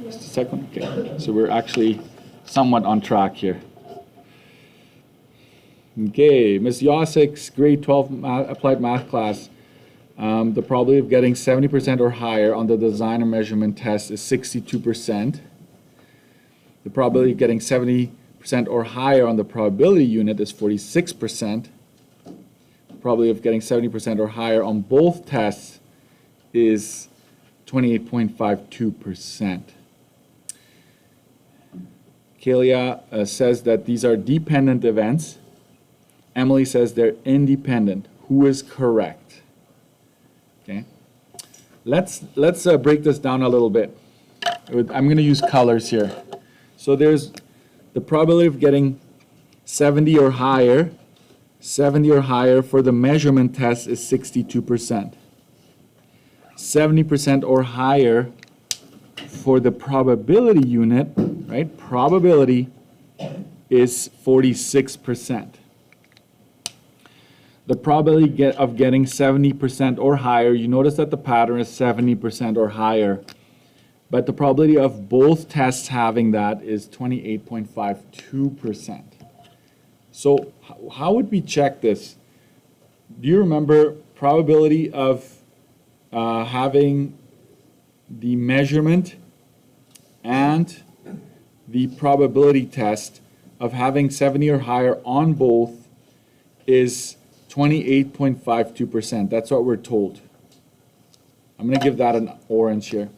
It's the second one? Okay. So we're actually somewhat on track here. Okay, Ms. Yosik's grade 12 applied math class. The probability of getting 70% or higher on the designer measurement test is 62%. The probability of getting 70% or higher on the probability unit is 46%. The probability of getting 70% or higher on both tests is 28.52%. Kalia says that these are dependent events. Emily says they're independent. Who is correct? Okay. Let's break this down a little bit. I'm going to use colors here. So there's the probability of getting 70 or higher. 70 or higher for the measurement test is 62%. 70% or higher for the probability unit, right? Probability is 46%. The probability of getting 70% or higher, you notice that the pattern is 70% or higher, but the probability of both tests having that is 28.52%. So how would we check this? Do you remember probability of having the measurement and the probability test of having 70 or higher on both is 28.52%. That's what we're told. I'm going to give that an orange here.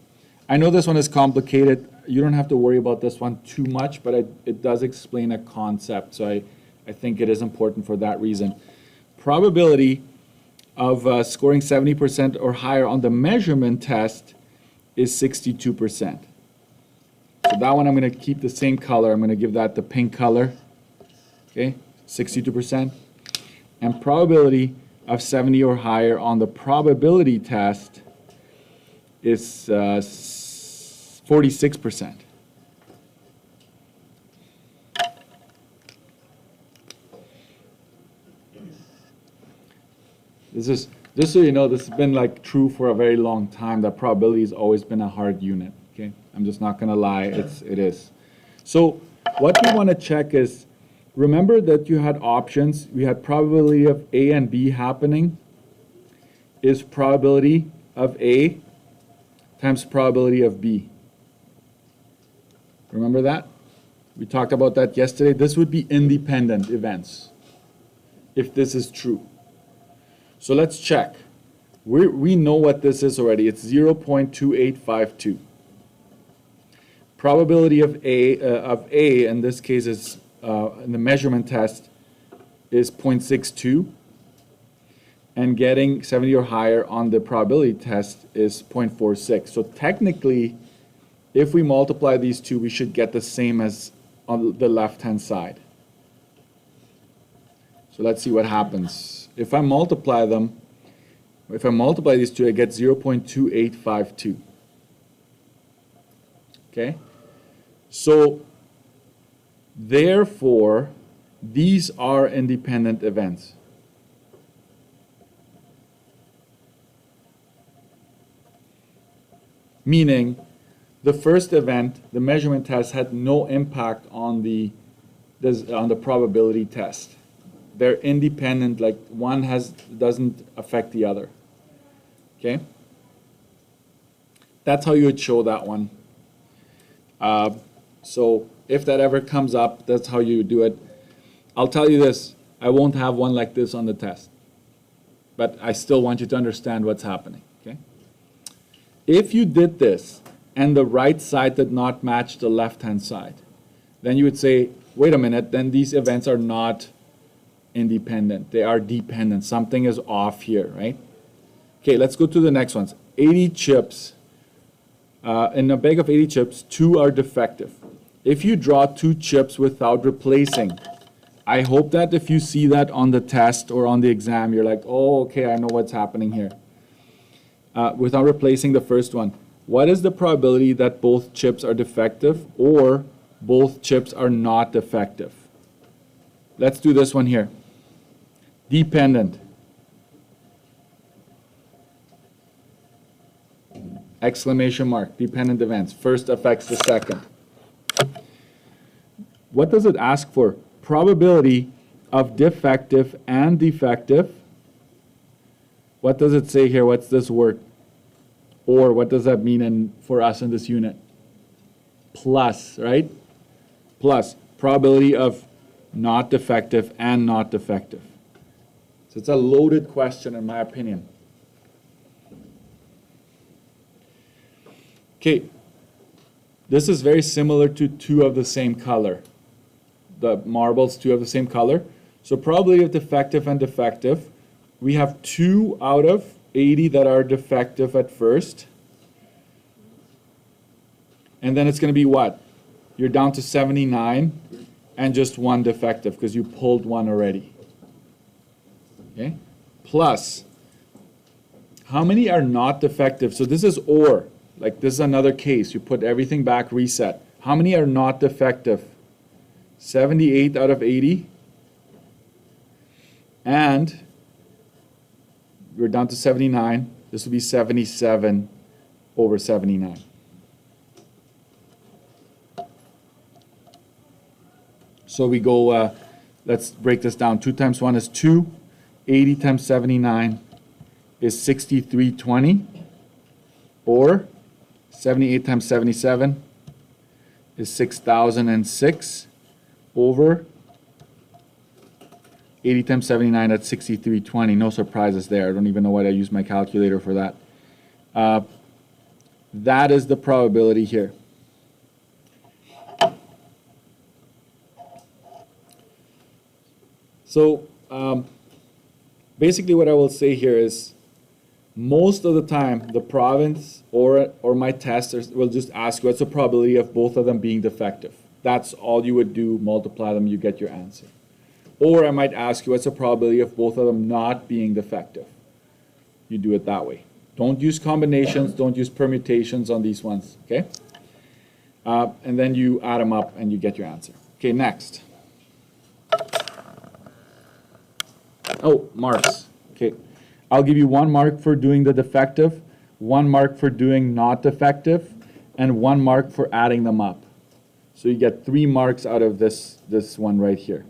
I know this one is complicated. You don't have to worry about this one too much, but it does explain a concept, so I think it is important for that reason. Probability of scoring 70% or higher on the measurement test is 62%. So that one I'm going to keep the same color. I'm going to give that the pink color. Okay, 62%. And probability of 70 or higher on the probability test is 46%. Just so you know, this has been like true for a very long time, that probability has always been a hard unit. Okay, I'm just not going to lie, it is. So what we want to check is, remember that you had options. We had probability of A and B happening is probability of A times probability of B. Remember that? We talked about that yesterday. This would be independent events if this is true. So let's check. We know what this is already. It's 0.2852. Probability of A in this case is in the measurement test is 0.62, and getting 70 or higher on the probability test is 0.46. So technically, if we multiply these two, we should get the same as on the left-hand side. So let's see what happens. If I multiply them, if I multiply these two, I get 0.2852. Okay? So therefore, these are independent events. Meaning, the first event, the measurement test, had no impact on the probability test. They're independent, like one doesn't affect the other. Okay? That's how you would show that one. So if that ever comes up, that's how you do it. I'll tell you this, I won't have one like this on the test, but I still want you to understand what's happening. Okay? If you did this and the right side did not match the left-hand side, then you would say, wait a minute, then these events are not independent. They are dependent. Something is off here, right? Okay, let's go to the next ones. 80 chips. In a bag of 80 chips, 2 are defective. If you draw 2 chips without replacing, I hope that if you see that on the test or on the exam, you're like, oh, okay, I know what's happening here. Without replacing the first one, what is the probability that both chips are defective or both chips are not defective? Let's do this one here. Dependent. exclamation mark, dependent events. First affects the second. What does it ask for? Probability of defective and defective. What does it say here? What's this word? Or what does that mean for us in this unit? Plus, right? Plus probability of not defective and not defective. So it's a loaded question in my opinion. Okay, this is very similar to two of the same color. The marbles, two of the same color. So probability of defective and defective. We have 2 out of 80 that are defective at first. And then it's going to be what? You're down to 79 and just 1 defective because you pulled 1 already. Okay? Plus, how many are not defective? So this is or. Like this is another case. You put everything back, reset. How many are not defective? 78 out of 80. And we're down to 79. This will be 77 over 79. So we go, let's break this down. 2 times 1 is 2. 80 times 79 is 6320. Or 78 times 77 is 6006 over 80 times 79, that's 6320. No surprises there. I don't even know why I used my calculator for that. That is the probability here. So basically what I will say here is most of the time the province or my testers will just ask you what's the probability of both of them being defective. That's all you would do, multiply them, you get your answer. Or I might ask you what's the probability of both of them not being defective. You do it that way. Don't use combinations, don't use permutations on these ones, okay? And then you add them up and you get your answer. Okay, next. Oh, marks. Okay, I'll give you 1 mark for doing the defective, 1 mark for doing not defective, and 1 mark for adding them up. So you get 3 marks out of this one right here.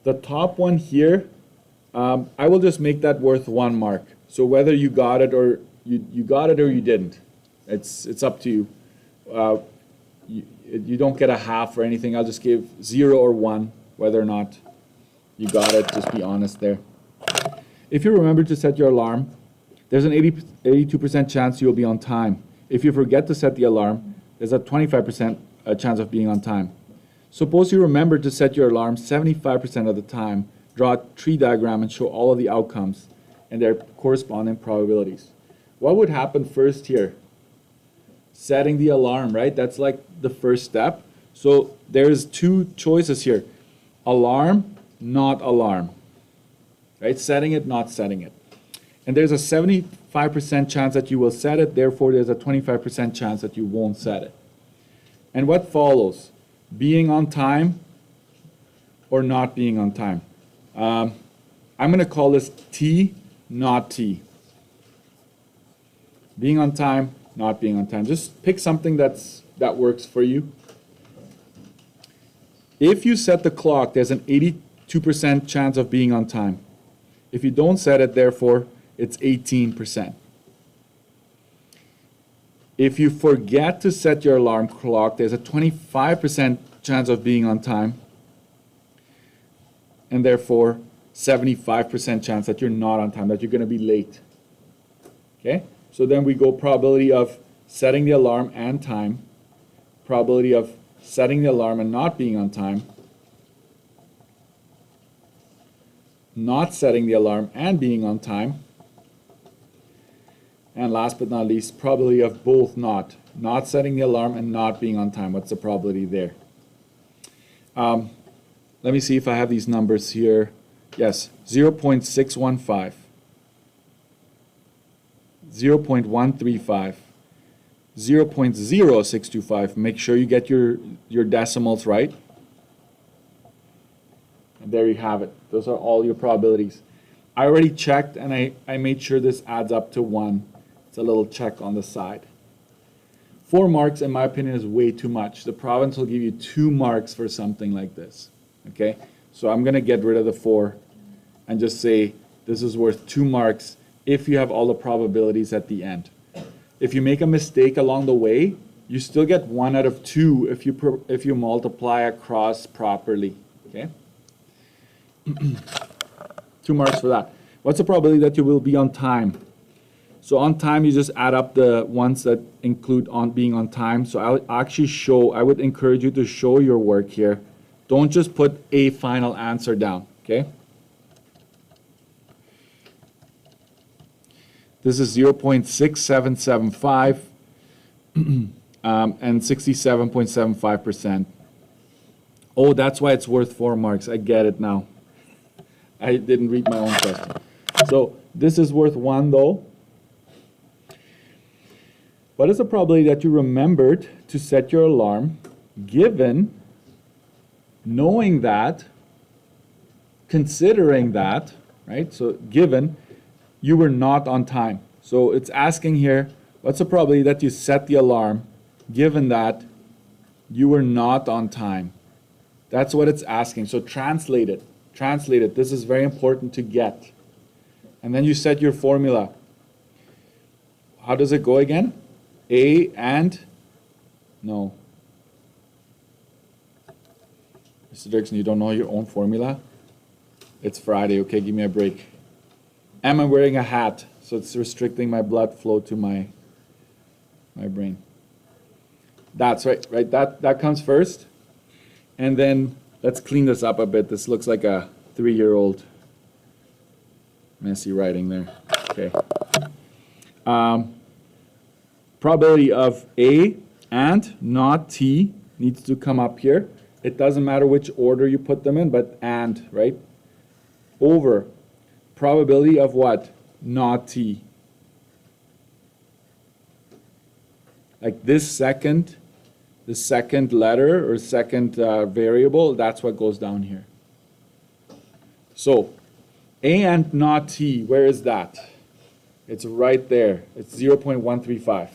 The top one here, I will just make that worth 1 mark. So whether you got it or you got it or you didn't, it's up to you. You don't get a half or anything. I'll just give 0 or 1, whether or not you got it. Just be honest there. If you remember to set your alarm, there's an 82% chance you'll be on time. If you forget to set the alarm, there's a 25% chance of being on time. Suppose you remember to set your alarm 75% of the time, draw a tree diagram and show all of the outcomes and their corresponding probabilities. What would happen first here? Setting the alarm, right? That's like the first step. So there's 2 choices here. Alarm, not alarm. Right? Setting it, not setting it. And there's a 75% chance that you will set it, therefore there's a 25% chance that you won't set it. And what follows? Being on time or not being on time. I'm going to call this T, not T. Being on time, not being on time. Just pick something that works for you. If you set the clock, there's an 82% chance of being on time. If you don't set it, therefore, it's 18%. If you forget to set your alarm clock, there's a 25% chance of being on time, and therefore 75% chance that you're not on time, that you're going to be late. Okay? So then we go probability of setting the alarm and time, probability of setting the alarm and not being on time, not setting the alarm and being on time, and last but not least, probability of both not setting the alarm and not being on time. What's the probability there? Let me see if I have these numbers here. Yes, 0.615, 0.135, 0.0625. Make sure you get your decimals right. And there you have it. Those are all your probabilities. I already checked and I made sure this adds up to 1. It's a little check on the side. 4 marks, in my opinion, is way too much. The province will give you 2 marks for something like this, okay? So I'm gonna get rid of the 4 and just say this is worth 2 marks if you have all the probabilities at the end. If you make a mistake along the way, you still get 1 out of 2 if you multiply across properly, okay? 2 marks for that. What's the probability that you will be on time? So on time, you just add up the ones that include on being on time. So I would encourage you to show your work here. Don't just put a final answer down, okay? This is 0.6775 and 67.75%. Oh, that's why it's worth 4 marks. I get it now. I didn't read my own question. So this is worth 1 though. What is the probability that you remembered to set your alarm given knowing that, considering that, right? So given you were not on time. So it's asking here, what's the probability that you set the alarm given that you were not on time? That's what it's asking. So translate it. Translate it. This is very important to get. And then you set your formula. How does it go again? A and, no. Mr. Dirksen, you don't know your own formula? It's Friday, okay, give me a break. Am I wearing a hat? So it's restricting my blood flow to my brain. That's right, right? That comes first. And then let's clean this up a bit. This looks like a 3-year-old messy writing there. Okay. Probability of A and not T needs to come up here. It doesn't matter which order you put them in, but and, right? Over probability of what? Not T. Like this second, the second letter or second variable, that's what goes down here. So A and not T, where is that? It's right there. It's 0.135.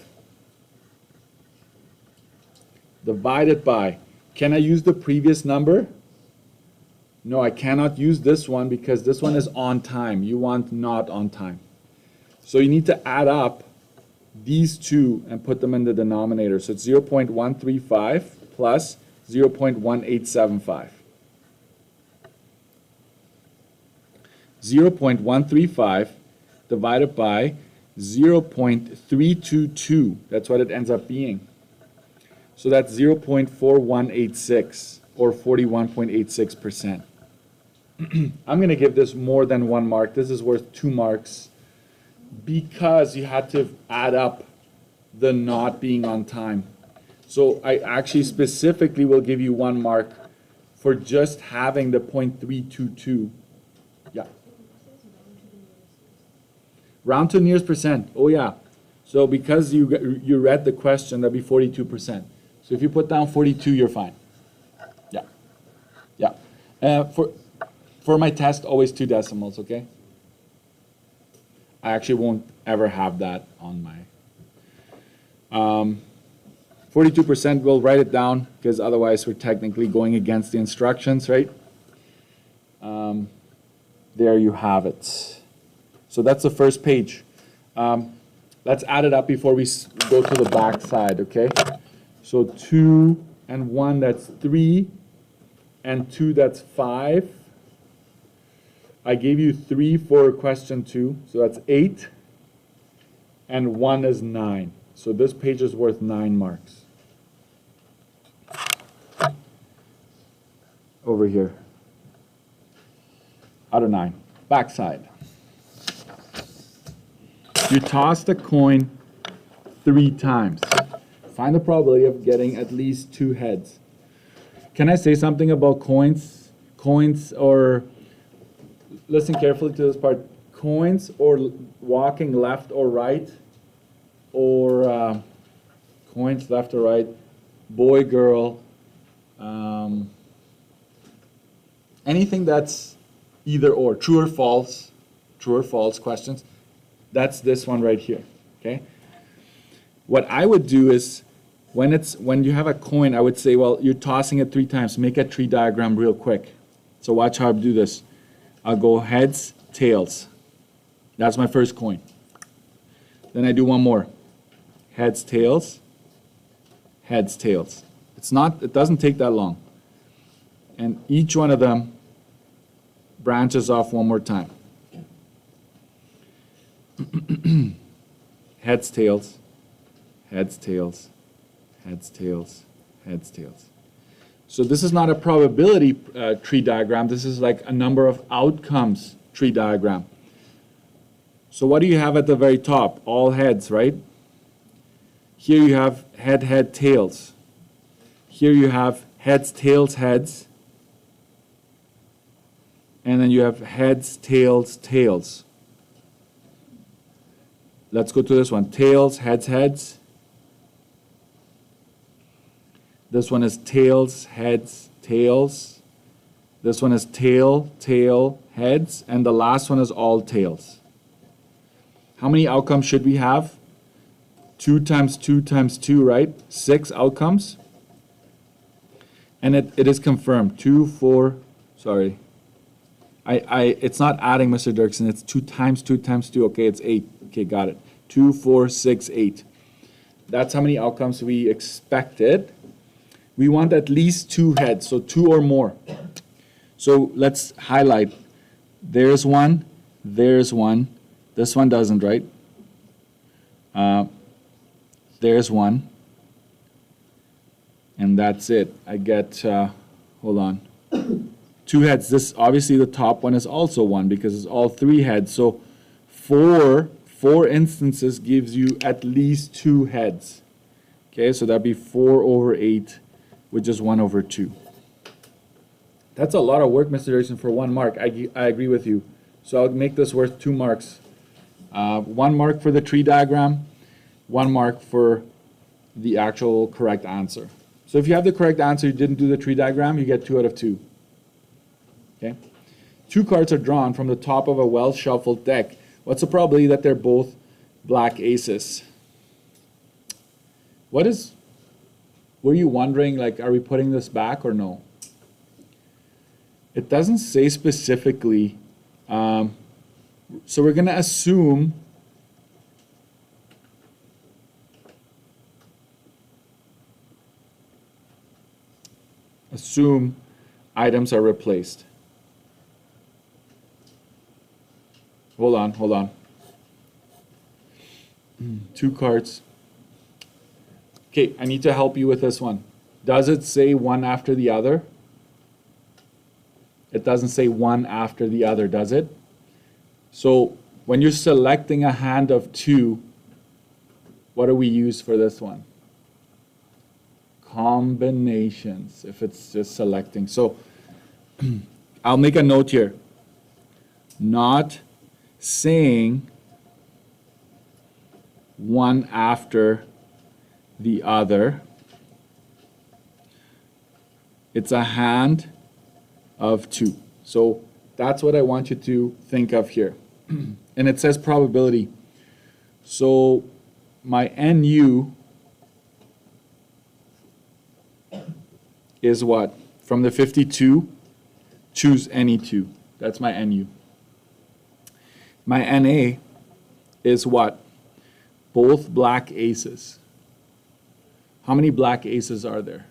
Divided by, can I use the previous number? No, I cannot use this one because this one is on time. You want not on time. So you need to add up these two and put them in the denominator. So it's 0.135 plus 0.1875. 0.135 divided by 0.322. That's what it ends up being. So that's 0.4186 or 41.86%. I'm going to give this more than 1 mark. This is worth 2 marks because you had to add up the not being on time. So I actually specifically will give you 1 mark for just having the 0.322. Yeah. Round to nearest percent. Oh yeah. So because you read the question, that'd be 42%. So if you put down 42, you're fine. Yeah. Yeah. For my test, always 2 decimals, okay? I actually won't ever have that on my 42%, we'll write it down because otherwise we're technically going against the instructions, right? There you have it. So that's the first page. Let's add it up before we go to the back side, okay? So 2 and 1, that's 3, and 2, that's 5. I gave you 3 for question 2, so that's 8, and 1 is 9. So this page is worth 9 marks. Over here. Out of 9. Backside. You tossed a coin 3 times. Find the probability of getting at least 2 heads. Can I say something about coins? Coins, or listen carefully to this part. Coins or walking left or right, or coins left or right, boy, girl, anything that's either or, true or false questions. That's this one right here, okay? What I would do is, when you have a coin, I would say, well, you're tossing it 3 times. Make a tree diagram real quick. So watch how I do this. I'll go heads, tails. That's my first coin. Then I do one more. Heads, tails, heads, tails. It doesn't take that long. And each one of them branches off one more time. Heads, tails, heads, tails, heads, tails, heads, tails. So this is not a probability tree diagram. This is like a number of outcomes tree diagram. So what do you have at the very top? All heads, right? Here you have head, head, tails. Here you have heads, tails, heads. And then you have heads, tails, tails. Let's go to this one. Tails, heads, heads. This one is tails, heads, tails. This one is tail, tail, heads. And the last one is all tails. How many outcomes should we have? 2 times 2 times 2, right? 6 outcomes. And it is confirmed. 2, 4, sorry. It's not adding, Mr. Dirksen. It's 2 times 2 times 2. Okay, it's 8. Okay, got it. 2, 4, 6, 8. That's how many outcomes we expected. We want at least 2 heads, so 2 or more. So let's highlight. There's one. There's one. This one doesn't, right? There's one. And that's it. I get, hold on. 2 heads. This, obviously the top one is also 1 because it's all 3 heads. So 4 instances gives you at least 2 heads. Okay, so that'd be 4 over 8, which is 1 over 2. That's a lot of work, Mr. Dirksen, for 1 mark. I agree with you. So I'll make this worth 2 marks. 1 mark for the tree diagram, 1 mark for the actual correct answer. So if you have the correct answer, you didn't do the tree diagram, you get 2 out of 2. Okay? 2 cards are drawn from the top of a well-shuffled deck. What's the probability that they're both black aces? Were you wondering, like, are we putting this back or no? It doesn't say specifically. So we're going to assume items are replaced. Hold on. 2 cards. Okay, I need to help you with this one. Does it say one after the other? It doesn't say one after the other, does it? So when you're selecting a hand of 2, what do we use for this one? Combinations, if it's just selecting. So I'll make a note here. Not saying one after the other. It's a hand of 2. So that's what I want you to think of here. And it says probability. So my NU is what? From the 52, choose any 2. That's my NU. My NA is what? Both black aces. How many black aces are there?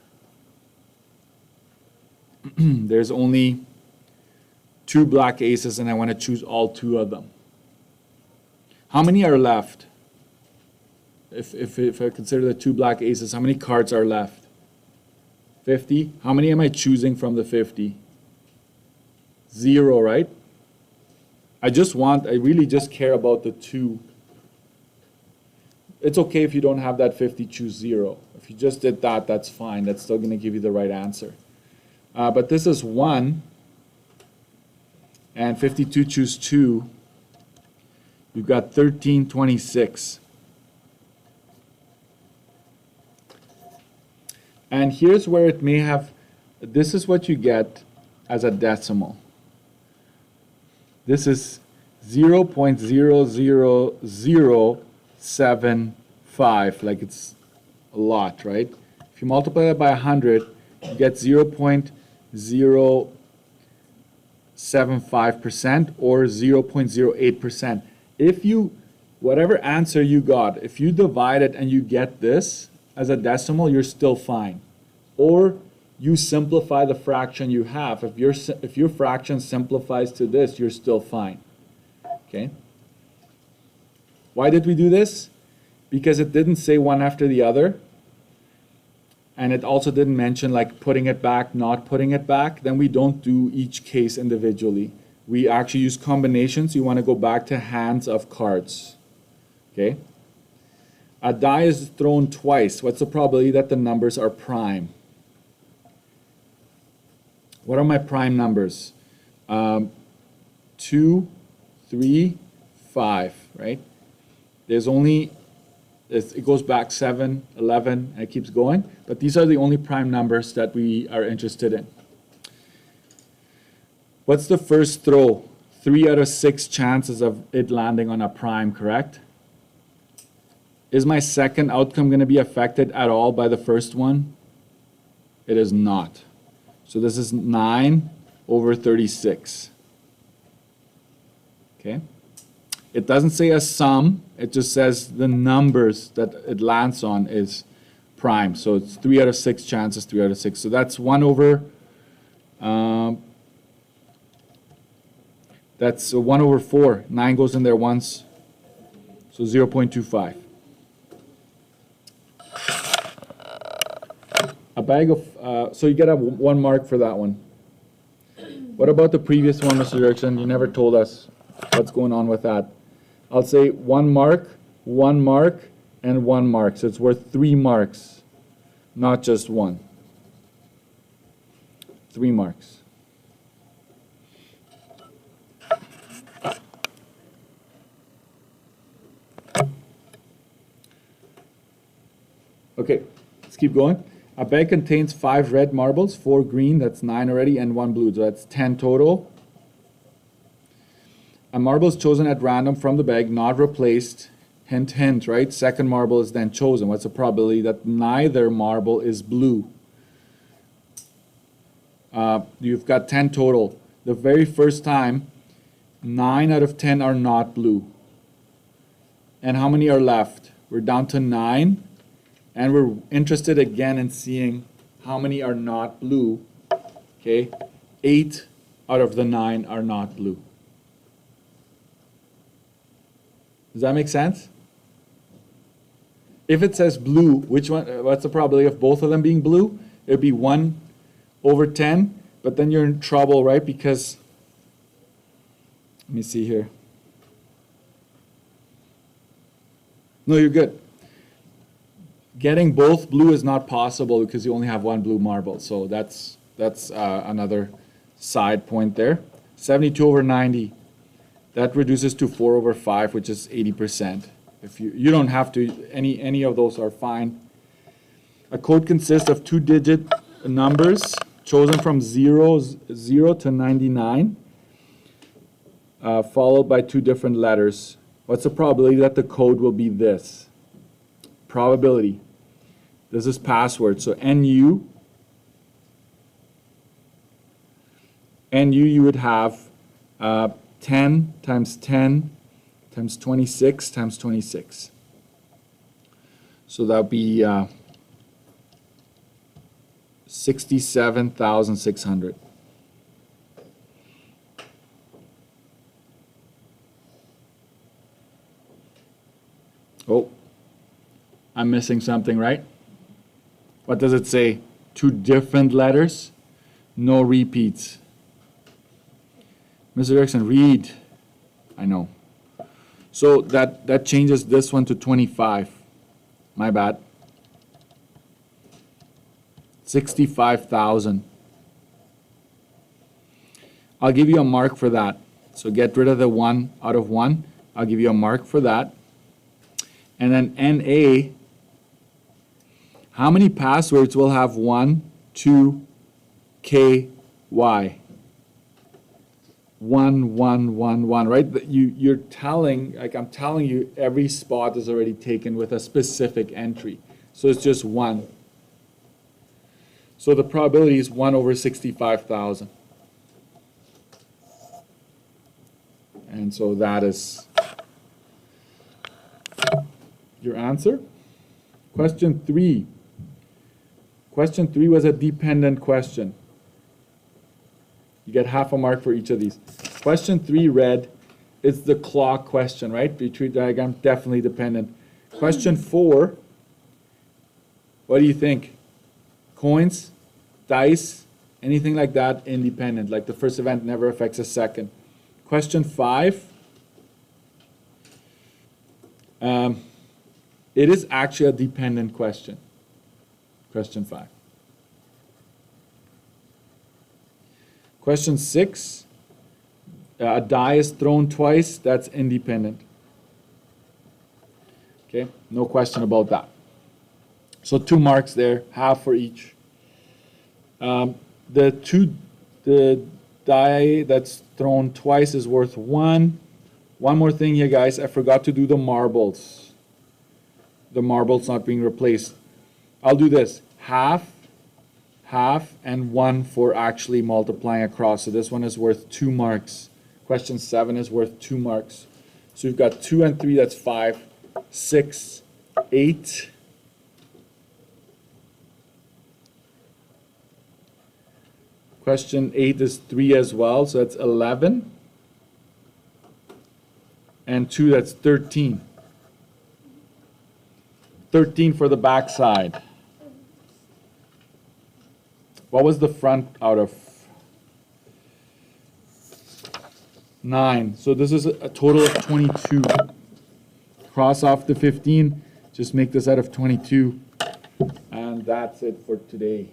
There's only 2 black aces, and I want to choose all 2 of them. How many are left? If I consider the 2 black aces, how many cards are left? 50. How many am I choosing from the 50? 0, right? I really just care about the 2. It's okay if you don't have that 50, choose 0. If you just did that, that's fine. That's still going to give you the right answer. But this is 1, and 52, choose 2. You've got 13, 26. And here's where it may have, this is what you get as a decimal. This is 0.00074. 5, like it's a lot, right? If you multiply that by 100, you get 0.075% or 0.08%. If you, whatever answer you got, if you divide it and you get this as a decimal, you're still fine. Or you simplify the fraction you have. If your fraction simplifies to this, you're still fine. Okay? Why did we do this? Because it didn't say one after the other. And it also didn't mention like putting it back, not putting it back. Then we don't do each case individually. We actually use combinations. You want to go back to hands of cards. Okay? A die is thrown twice. What's the probability that the numbers are prime? What are my prime numbers? 2, 3, 5, right? There's only, it goes back 7, 11, and it keeps going. But these are the only prime numbers that we are interested in. What's the first throw? 3 out of 6 chances of it landing on a prime, correct? Is my second outcome going to be affected at all by the first one? It is not. So this is 9 over 36. Okay? It doesn't say a sum. It just says the numbers that it lands on is prime. So it's 3 out of 6 chances, 3 out of 6. So that's 1 over, that's 1 over 4. 9 goes in there once. So 0.25. A bag of, so you get a 1 mark for that one. What about the previous one, Mr. Dirksen? You never told us what's going on with that. I'll say 1 mark, and 1 mark. So it's worth 3 marks, not just 1. 3 marks. Okay, let's keep going. A bag contains 5 red marbles, 4 green, that's 9 already, and 1 blue, so that's 10 total. A marble is chosen at random from the bag, not replaced. Hint, hint, right? Second marble is then chosen. What's the probability that neither marble is blue? You've got 10 total. The very first time, 9 out of 10 are not blue. And how many are left? We're down to 9. And we're interested again in seeing how many are not blue. Okay, 8 out of the 9 are not blue. Does that make sense? If it says blue, which one? What's the probability of both of them being blue? It would be 1 over 10, but then you're in trouble, right? Because, let me see here. No, you're good. Getting both blue is not possible because you only have 1 blue marble. So that's another side point there. 72 over 90. That reduces to 4 over 5, which is 80%. If you don't have to, any of those are fine. A code consists of 2-digit numbers chosen from 0 to 99, followed by 2 different letters. What's the probability that the code will be this? Probability. This is password. So NU you would have 10 times 10 times 26 times 26. So that would be 67,600. Oh, I'm missing something, right? What does it say? 2 different letters, no repeats. Mr. Dirksen, read. I know. So that changes this one to 25. My bad. 65,000. I'll give you a mark for that. So get rid of the 1 out of 1. I'll give you a mark for that. And then NA, how many passwords will have 1, 2, KY? 1, 1, 1, 1, 1, right? You're telling, like I'm telling you, every spot is already taken with a specific entry. So it's just 1. So the probability is 1 over 65,000. And so that is your answer. Question 3. Question 3 was a dependent question. You get half a mark for each of these. Question 3 read, it's the clock question, right? Tree diagram, definitely dependent. Question 4, what do you think? Coins, dice, anything like that, independent. Like the first event never affects the second. Question 5, it is actually a dependent question. Question 5. Question 6, a die is thrown twice, that's independent. Okay, no question about that. So 2 marks there, half for each. The die that's thrown twice is worth 1. One more thing here, guys, I forgot to do the marbles. The marbles not being replaced. I'll do this, half, and 1 for actually multiplying across. So this one is worth 2 marks. Question 7 is worth 2 marks. So we've got 2 and 3, that's 5, 6, 8. Question 8 is 3 as well, so that's 11. And 2, that's 13. 13 for the back side. What was the front out of? 9. So this is a total of 22. Cross off the 15, just make this out of 22. And that's it for today.